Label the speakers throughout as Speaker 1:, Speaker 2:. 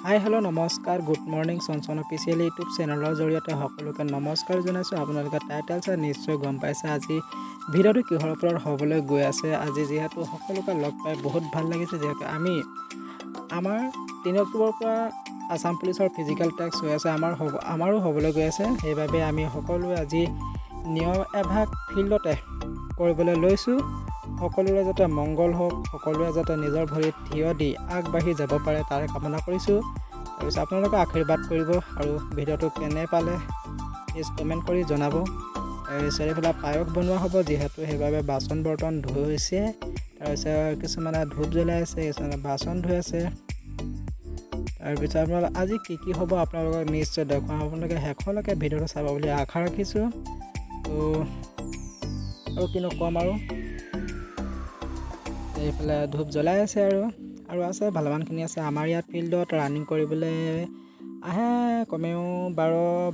Speaker 1: Hi hello' নমস্কাৰ good morning চনচন official YouTube চেনেলৰ জৰিয়তে সকলোকে নমস্কাৰ জনাইছোঁ। আপোনালোকে টাইটেল চাই নিশ্চয় গম পাইছে আজি ভিডিঅ'টো কিহৰ ওপৰত হ'বলৈ গৈ আছে। আজি যিহেতু সকলোকে লগ পাই বহুত ভাল লাগিছে, যিহেতু আমি আমাৰ 3 অক্টোবৰৰ পৰা আসাম পুলিচৰ ফিজিকেল টেষ্ট হৈ আছে, আমাৰো হ'বলৈ গৈ আছে। সেইবাবে আমি সকলোৱে আজি নিয়ম এভাগ ফিল্ডতে কৰিবলৈ লৈছোঁ। সকলোৰে যাতে মংগল হওক, সকলোৱে যাতে নিজৰ ভৰিত থিয় দি আগবাঢ়ি যাব পাৰে তাৰে কামনা কৰিছোঁ। তাৰপিছত আপোনালোকে আশীৰ্বাদ কৰিব আৰু ভিডিঅ'টো কেনে পালে প্লিজ কমেণ্ট কৰি জনাব। চাৰিওফালে পায়স বনোৱা হ'ব, যিহেতু সেইবাবে বাচন বৰ্তন ধুইছে। তাৰপিছত কিছুমানে ধূপ জ্বলাই আছে, কিছুমানে বাচন ধুই আছে। তাৰপিছত আপোনালোকে আজি কি হ'ব আপোনালোকক নিশ্চয় দেখুৱাম। আপোনালোকে শেষলৈকে ভিডিঅ'টো চাব বুলি আশা ৰাখিছোঁ। তো আৰু কিনো ক'ম আৰু এইফালে ধূপ জ্বলাই আছে আৰু আছে ভালেমানখিনি আছে। আমাৰ ইয়াত ফিল্ডত ৰানিং কৰিবলৈ আহে কমেও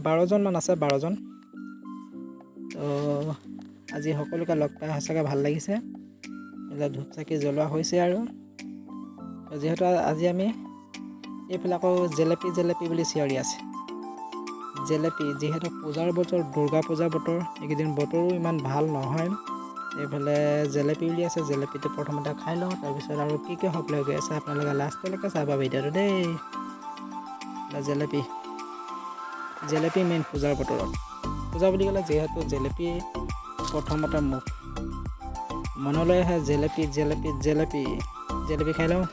Speaker 1: 12জনমান আছে, 12জন। তো আজি সকলোকে লগ পাই সঁচাকৈ ভাল লাগিছে। এইবিলাক ধূপ চাকি জ্বলোৱা হৈছে আৰু যিহেতু আজি আমি এইফালে আকৌ জেলেপি বুলি চিঞৰি আছে। জেলেপি যিহেতু পূজাৰ বতৰ, দুৰ্গা পূজাৰ বতৰ, এইকেইদিন বতৰো ইমান ভাল নহয়। এইফালে জেলেপি বুলি আছে, জেলেপিটো প্ৰথমতে খাই লওঁ। তাৰপিছত আৰু কি হ'বলৈ গৈ আছে আপোনালোকে লাষ্টলৈকে চাব ভিডিঅ'টো দেই। জেলেপি মেইন পূজাৰ বতৰত। পূজা বুলি ক'লে যিহেতু জেলেপি প্ৰথমতে মনলৈ আহে। জেলেপি খাই লওঁ।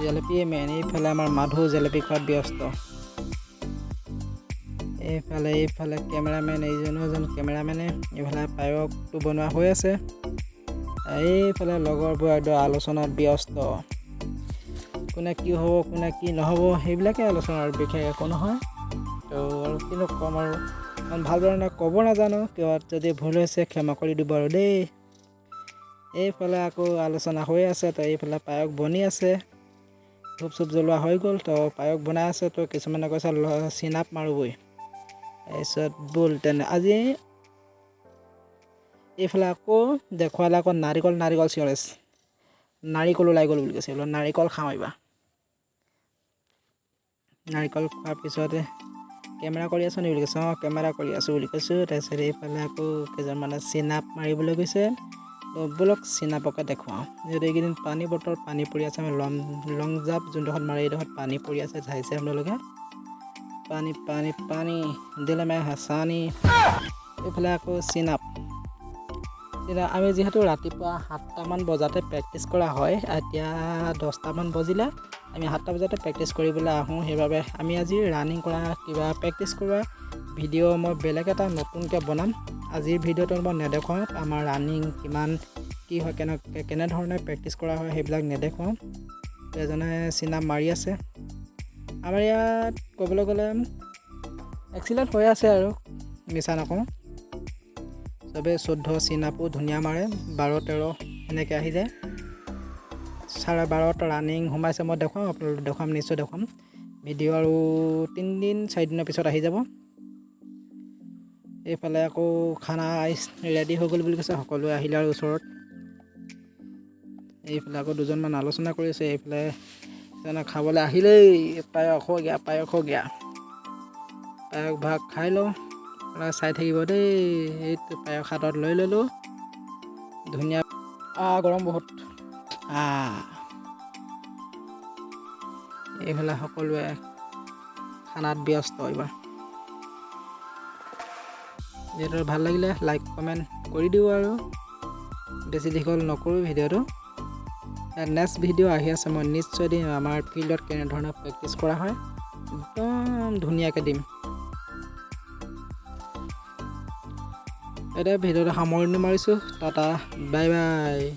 Speaker 1: জেলেপিয়ে মেইন। এইফালে আমাৰ মাধু জেলেপি খোৱাত ব্যস্ত। এইফালে কেমেৰামেন, এজন কেমেৰামেনে এইফালে পায়সটো বনোৱা হৈ আছে। এইফালে লগৰবোৰ একদম আলোচনাত ব্যস্ত। কোনে কি হ'ব, কোনে কি নহ'ব, সেইবিলাকে আলোচনা আৰু বিশেষ একো নহয়। তো আৰু কিনো ক'ম আৰু ইমান ভালদৰে ক'ব নাজানো, কিবা যদি ভুল হৈছে ক্ষমা কৰি দিব আৰু দেই। এইফালে আকৌ আলোচনা হৈ আছে, তো এইফালে পায়স বনি আছে। ধূপ চুপ জ্বলোৱা হৈ গ'ল, তো পায়স বনাই আছে। তো কিছুমানে কৈছে চিনাপ মাৰোঁগৈ। তাৰপিছত ব'ল তেনে আজি এইফালে আকৌ দেখুৱালে আকৌ নাৰিকল চিঞৰে। নাৰিকল ওলাই গ'ল বুলি কৈছে, নাৰিকল খাওঁ এইবাৰ। নাৰিকল খোৱাৰ পিছতে কেমেৰা কৰি আছোঁ নি বুলি কৈছে। অঁ কেমেৰা কৰি আছোঁ বুলি কৈছোঁ। তাৰপিছত এইফালে আকৌ কেইজনমানে চিনাপ মাৰিবলৈ গৈছে। ব'লক চিনাপকে দেখুৱাওঁ। যিহেতু এইকেইদিন পানী বতৰ, পানী পৰি আছে। আমি লং জাপ যোনডোখৰত মাৰে এইডোখৰত পানী পৰি আছে, চাইছে আপোনালোকে। পানী দিলে মে হাচানি। এইফালে আকৌ চিনাপ আমি যিহেতু ৰাতিপুৱা 7টামান বজাতে প্ৰেক্টিছ কৰা হয়, এতিয়া 10টামান বজিলে। আমি 7টা বজাতে প্ৰেক্টিছ কৰিবলৈ আহোঁ। সেইবাবে আমি আজি ৰানিং কৰা কিবা প্ৰেক্টিছ কৰা ভিডিঅ' মই বেলেগ এটা নতুনকৈ বনাম। আজিৰ ভিডিঅ'টো মই নেদেখুৱাওঁ। আমাৰ ৰানিং কিমান কি হয়, কেনেধৰণে প্ৰেক্টিছ কৰা হয় সেইবিলাক নেদেখুৱাওঁ। এজনে চিনাপ মাৰি আছে। আমাৰ ইয়াত ক'বলৈ গ'লে এক্সিলেণ্ট হৈ আছে আৰু মিছা নকওঁ। চবেই 14 চিনাপো ধুনীয়া মাৰে, 12-13 এনেকৈ আহি যায়। 12:30 ৰানিং সোমাইছে। মই দেখুৱাম, আপোনালোকক নিশ্চয় দেখুৱাম ভিডিঅ' আৰু 3-4 দিনৰ পিছত আহি যাব। এইফালে আকৌ খানা ৰেডি হৈ গ'ল বুলি কৈছে, সকলোৱে আহিলে আৰু ওচৰত। এইফালে আকৌ দুজনমান আলোচনা কৰি আছে। এইফালে খাবলৈ আহিলেই, পায়স হৈ গয়া। পায়স ভাগ খাই লওঁ, চাই থাকিব দেই। এইটো পায়স হাতত লৈ ল'লোঁ। ধুনীয়া। গৰম বহুত। এইফালে সকলোৱে খানাত ব্যস্ত এইবাৰ। ভিডিঅ'টো ভাল লাগিলে লাইক কমেণ্ট কৰি দিওঁ আৰু বেছি দীঘল নকৰোঁ ভিডিঅ'টো। নেক্সট ভিডিঅ' আহি আছে, মই নিশ্চয় দিম। আমাৰ ফিল্ডত কেনেধৰণে প্ৰেক্টিছ কৰা হয় একদম ধুনীয়াকৈ দিম। এতিয়া ভিডিঅ'টো সামৰণি মাৰিছোঁ। Tata bye bye.